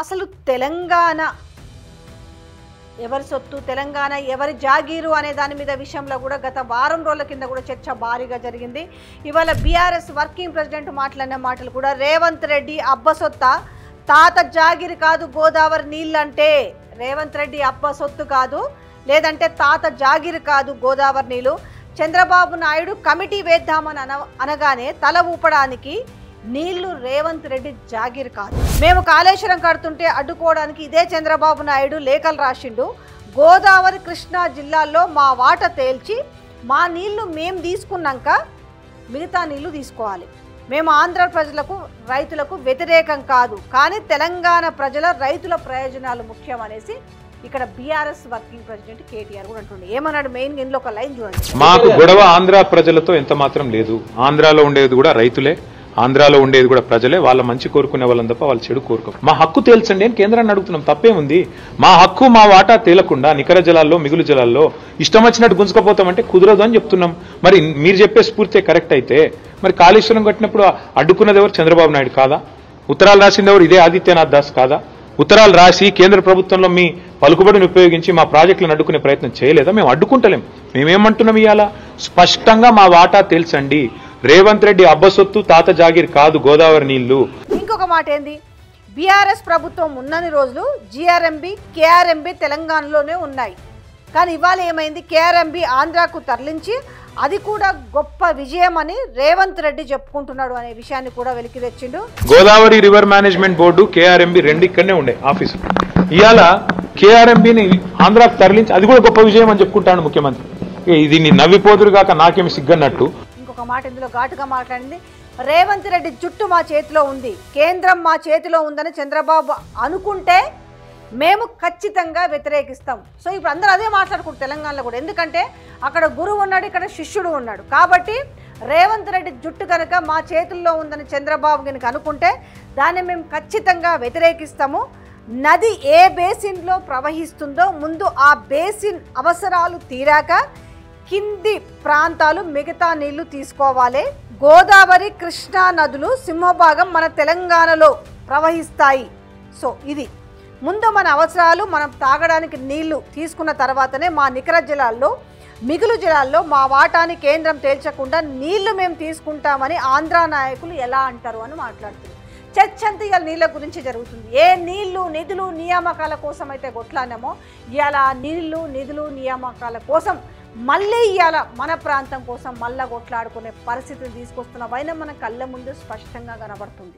అసలు తెలంగాణ ఎవరి సొత్తు, తెలంగాణ ఎవరి జాగీరు అనే దాని మీద విషయంలో కూడా గత వారం రోజుల కింద కూడా చర్చ భారీగా జరిగింది. ఇవాళ బీఆర్ఎస్ వర్కింగ్ ప్రెసిడెంట్ మాట్లాడిన మాటలు కూడా రేవంత్ రెడ్డి అబ్బ సొత్త, తాత జాగిరి కాదు గోదావరి నీళ్ళంటే, రేవంత్ రెడ్డి అబ్బ సొత్తు కాదు, లేదంటే తాత జాగిరి కాదు గోదావరి నీళ్ళు. చంద్రబాబు నాయుడు కమిటీ వేద్దామని అనగానే తల ఊపడానికి నీళ్లు రేవంత్ రెడ్డి జాగిర్ కాదు. మేము కాళేశ్వరం కడుతుంటే అడ్డుకోవడానికి ఇదే చంద్రబాబు నాయుడు లేఖలు రాసిండు. గోదావరి కృష్ణా జిల్లాల్లో మా వాట తేల్చి మా నీళ్లు మేము తీసుకున్నాక మిగతా నీళ్లు తీసుకోవాలి. మేము ఆంధ్ర ప్రజలకు రైతులకు వ్యతిరేకం కాదు, కానీ తెలంగాణ ప్రజల రైతుల ప్రయోజనాలు ముఖ్యం అనేసి ఇక్కడ బీఆర్ఎస్ వర్కింగ్ ప్రెసిడెంట్ కేటీఆర్ కూడా అంటుండే. ఏమన్నాడు మెయిన్ ఇందులో ఒక లైన్ చూడండి. మాకు గొడవ ఆంధ్ర ప్రజలతో ఎంత మాత్రం లేదు. ఆంధ్రాలో ఉండేది కూడా రైతులే, ఆంధ్రాలో ఉండేది కూడా ప్రజలే. వాళ్ళ మంచి కోరుకునే వాళ్ళని తప్ప వాళ్ళు చెడు కోరుకో. మా హక్కు తేల్చండి అని కేంద్రాన్ని అడుగుతున్నాం. తప్పేముంది? మా హక్కు మా వాటా తేలకుండా నికర జలాల్లో మిగులు జలాల్లో ఇష్టం వచ్చినట్టు గుంజుకపోతామంటే కుదరదు అని చెప్తున్నాం. మరి మీరు చెప్పే స్ఫూర్తి కరెక్ట్ అయితే మరి కాళేశ్వరం కట్టినప్పుడు అడ్డుకున్నది ఎవరు? చంద్రబాబు నాయుడు కాదా? ఉత్తరాలు రాసింది ఎవరు? ఇదే ఆదిత్యనాథ్ దాస్ కాదా? ఉత్తరాలు రాసి కేంద్ర ప్రభుత్వంలో మీ పలుకుబడిని ఉపయోగించి మా ప్రాజెక్టులను అడ్డుకునే ప్రయత్నం చేయలేదా? మేము అడ్డుకుంటలేం. మేమేమంటున్నాం? ఇవాళ స్పష్టంగా మా వాటా తెలుసండి. రేవంత్ రెడ్డి అబ్బసొత్తు, తాత జాగిర్ కాదు గోదావరి నీళ్లు. ఇంకొక మాట ఏంది, బీఆర్ఎస్ ప్రభుత్వం ఉన్నన్ని రోజులు జీఆర్ఎంబీ కేఆర్ఎంబీ తెలంగాణలోనే ఉన్నాయి. కానీ ఇవాళ ఏమైంది, కేఆర్ఎంబీ ఆంధ్రాకు తరలించి అది కూడా గొప్ప విజయం అని రేవంత్ రెడ్డి చెప్పుకుంటున్నాడు అనే విషయాన్ని కూడా వెలికి తెచ్చిండు. Godavari river management board KRMB రెండు ఇక్కడనే ఉండే ఆఫీసు. ఇవాళ కేఆర్ఎంబీని ఆంధ్రాకు తరలించి అది కూడా గొప్ప విజయం అని చెప్పుకుంటాడు ముఖ్యమంత్రి. దీన్ని నవ్విపోదురు కాక నాకేమి సిగ్గన్నట్టు. ఇంకొక మాట ఇందులో ఘాటుగా మాట్లాడింది, రేవంత్ రెడ్డి జుట్టు మా చేతిలో ఉంది, కేంద్రం మా చేతిలో ఉందని చంద్రబాబు అనుకుంటే మేము ఖచ్చితంగా వ్యతిరేకిస్తాం. సో ఇప్పుడు అందరూ అదే మాట్లాడుకుంటారు తెలంగాణలో కూడా. ఎందుకంటే అక్కడ గురువు ఉన్నాడు, ఇక్కడ శిష్యుడు ఉన్నాడు. కాబట్టి రేవంత్ రెడ్డి జుట్టు కనుక మా చేతుల్లో ఉందని చంద్రబాబు కనుక అనుకుంటే దాన్ని మేము ఖచ్చితంగా వ్యతిరేకిస్తాము. నది ఏ బేసిన్లో ప్రవహిస్తుందో ముందు ఆ బేసిన్ అవసరాలు తీరాక కింది ప్రాంతాలు మిగతా నీళ్లు తీసుకోవాలి. గోదావరి కృష్ణా నదులు సింహభాగం మన తెలంగాణలో ప్రవహిస్తాయి. సో ఇది ముందు మన అవసరాలు, మనం తాగడానికి నీళ్లు తీసుకున్న తర్వాతనే మా నికర జలాల్లో మిగులు జలాల్లో మా వాటాని కేంద్రం తేల్చకుండా నీళ్లు మేము తీసుకుంటామని ఆంధ్ర నాయకులు ఎలా అంటారు అని మాట్లాడుతున్నారు. చర్చ అంతా ఇవాళ నీళ్ళ గురించి జరుగుతుంది. ఏ నీళ్లు నిధులు నియామకాల కోసం అయితే కొట్లాడినామో ఇవాళ నీళ్లు నిధులు నియామకాల కోసం మళ్ళీ ఇవాళ మన ప్రాంతం కోసం మళ్ళా కొట్లాడుకునే పరిస్థితిని తీసుకొస్తున్న వైనం మన కళ్ళ ముందు స్పష్టంగా కనబడుతుంది.